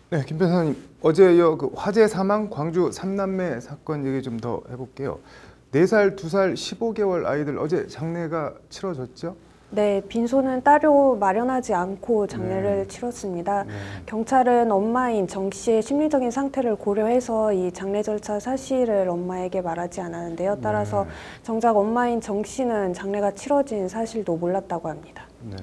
네, 김 변호사님, 어제 이어 그 화재 사망 광주 삼남매 사건 얘기 좀 더 해볼게요. 4살, 2살, 15개월 아이들 어제 장례가 치러졌죠? 네, 빈소는 따로 마련하지 않고 네, 장례를 치렀습니다. 네, 경찰은 엄마인 정 씨의 심리적인 상태를 고려해서 이 장례 절차 사실을 엄마에게 말하지 않았는데요. 따라서 네, 정작 엄마인 정 씨는 장례가 치러진 사실도 몰랐다고 합니다. 네.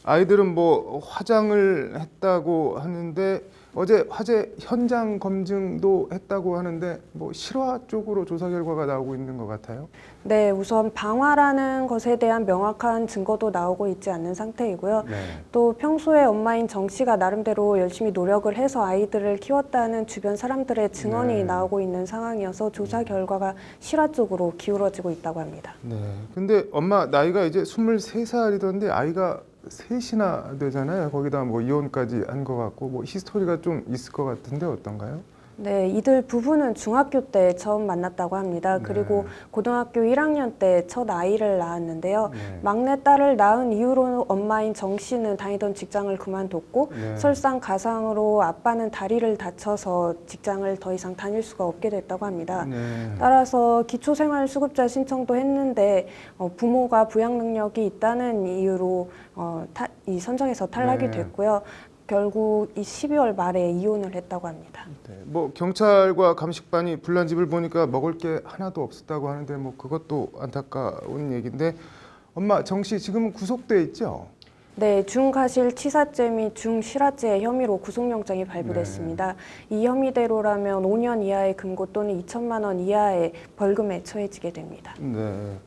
아이들은 뭐 화장을 했다고 하는데 어제 화재 현장 검증도 했다고 하는데 뭐 실화 쪽으로 조사 결과가 나오고 있는 것 같아요. 네, 우선 방화라는 것에 대한 명확한 증거도 나오고 있지 않는 상태이고요. 네, 또 평소에 엄마인 정 씨가 나름대로 열심히 노력을 해서 아이들을 키웠다는 주변 사람들의 증언이 네. 나오고 있는 상황이어서 조사 결과가 실화 쪽으로 기울어지고 있다고 합니다. 네. 근데 엄마 나이가 이제 23살이던데 아이가 셋이나 되잖아요. 거기다 뭐 이혼까지 한 것 같고 뭐 히스토리가 좀 있을 것 같은데 어떤가요? 네, 이들 부부는 중학교 때 처음 만났다고 합니다. 네. 그리고 고등학교 1학년 때 첫 아이를 낳았는데요. 네. 막내 딸을 낳은 이후로 엄마인 정 씨는 다니던 직장을 그만뒀고 네. 설상가상으로 아빠는 다리를 다쳐서 직장을 더 이상 다닐 수가 없게 됐다고 합니다. 네. 따라서 기초생활수급자 신청도 했는데 부모가 부양 능력이 있다는 이유로 이 선정에서 탈락이 네. 됐고요. 결국 이 12월 말에 이혼을 했다고 합니다. 네. 뭐 경찰과 감식반이 불난 집을 보니까 먹을 게 하나도 없었다고 하는데 뭐 그것도 안타까운 얘기인데 엄마 정 씨 지금은 구속돼 있죠? 네, 중과실치사죄 및 중실화죄 혐의로 구속영장이 발부됐습니다. 이 혐의대로라면 5년 이하의 금고 또는 2천만 원 이하의 벌금에 처해지게 됩니다. 네.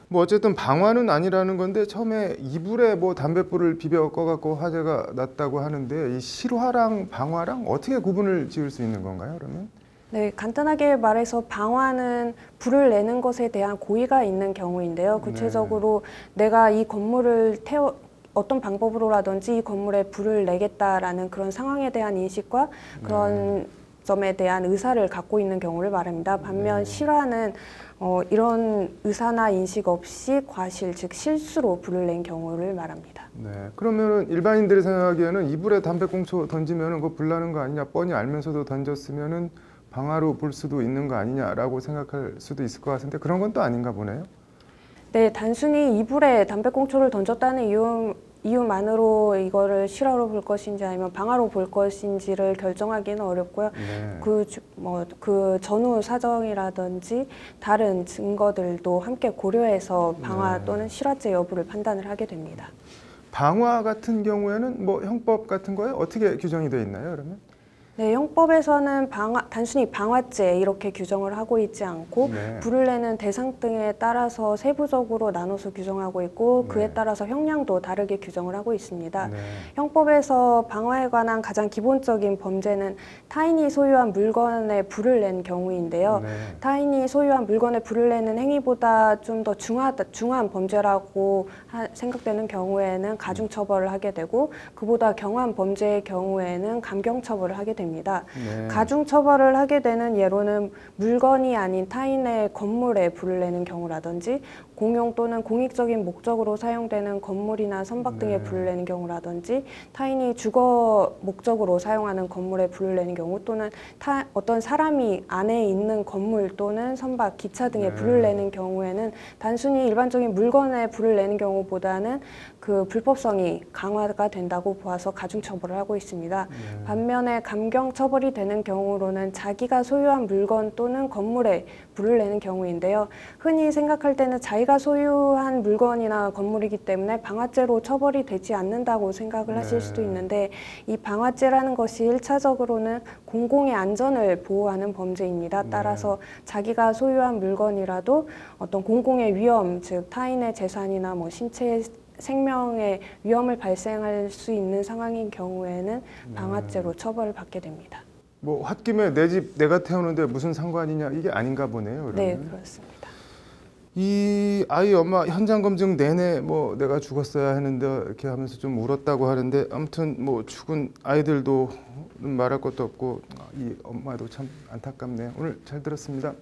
뭐 어쨌든 방화는 아니라는 건데 처음에 이불에 뭐 담뱃불을 비벼 꺼갖고 화재가 났다고 하는데 이 실화랑 방화랑 어떻게 구분을 지을 수 있는 건가요, 그러면? 네, 간단하게 말해서 방화는 불을 내는 것에 대한 고의가 있는 경우인데요. 구체적으로 내가 이 건물을 어떤 방법으로라든지 이 건물에 불을 내겠다라는 그런 상황에 대한 인식과 그런 점에 대한 의사를 갖고 있는 경우를 말합니다. 반면 실화는 이런 의사나 인식 없이 과실, 즉 실수로 불을 낸 경우를 말합니다. 네. 그러면은 일반인들이 생각하기에는 이불에 담배꽁초 던지면은 그거 불 나는 거 아니냐 뻔히 알면서도 던졌으면은 방화로 볼 수도 있는 거 아니냐라고 생각할 수도 있을 것 같은데 그런 건 또 아닌가 보네요. 네, 단순히 이불에 담배꽁초를 던졌다는 이유만으로 이거를 실화로 볼 것인지 아니면 방화로 볼 것인지를 결정하기는 어렵고요. 네. 그 전후 사정이라든지 다른 증거들도 함께 고려해서 방화 또는 실화죄 여부를 판단을 하게 됩니다. 방화 같은 경우에는 뭐 형법 같은 거에 어떻게 규정이 되어 있나요, 그러면? 네, 형법에서는 단순히 방화죄 이렇게 규정을 하고 있지 않고 네. 불을 내는 대상 등에 따라서 세부적으로 나눠서 규정하고 있고 그에 따라서 형량도 다르게 규정을 하고 있습니다. 네. 형법에서 방화에 관한 가장 기본적인 범죄는 타인이 소유한 물건에 불을 낸 경우인데요. 네. 타인이 소유한 물건에 불을 내는 행위보다 좀 더 중한 범죄라고 생각되는 경우에는 가중처벌을 하게 되고 그보다 경한 범죄의 경우에는 감경처벌을 하게 됩니다. 네. 가중처벌을 하게 되는 예로는 물건이 아닌 타인의 건물에 불을 내는 경우라든지 공용 또는 공익적인 목적으로 사용되는 건물이나 선박 등에 불을 내는 경우라든지 타인이 주거 목적으로 사용하는 건물에 불을 내는 경우 또는 어떤 사람이 안에 있는 건물 또는 선박, 기차 등에 불을 내는 경우에는 단순히 일반적인 물건에 불을 내는 경우보다는 그 불법성이 강화가 된다고 보아서 가중처벌을 하고 있습니다. 반면에 감경처벌이 되는 경우로는 자기가 소유한 물건 또는 건물에 불을 내는 경우인데요. 흔히 생각할 때는 자기가 소유한 물건이나 건물이기 때문에 방화죄로 처벌이 되지 않는다고 생각을 하실 수도 있는데 이 방화죄라는 것이 1차적으로는 공공의 안전을 보호하는 범죄입니다. 따라서 자기가 소유한 물건이라도 어떤 공공의 위험, 즉 타인의 재산이나 뭐 신체 생명에 위험을 발생할 수 있는 상황인 경우에는 방화죄로 처벌을 받게 됩니다. 뭐 홧김에 내 집 내가 태우는데 무슨 상관이냐 이게 아닌가 보네요. 그러면. 네, 그렇습니다. 이 아이 엄마 현장 검증 내내 뭐 내가 죽었어야 했는데 이렇게 하면서 좀 울었다고 하는데 아무튼 뭐 죽은 아이들도 말할 것도 없고 이 엄마도 참 안타깝네요. 오늘 잘 들었습니다.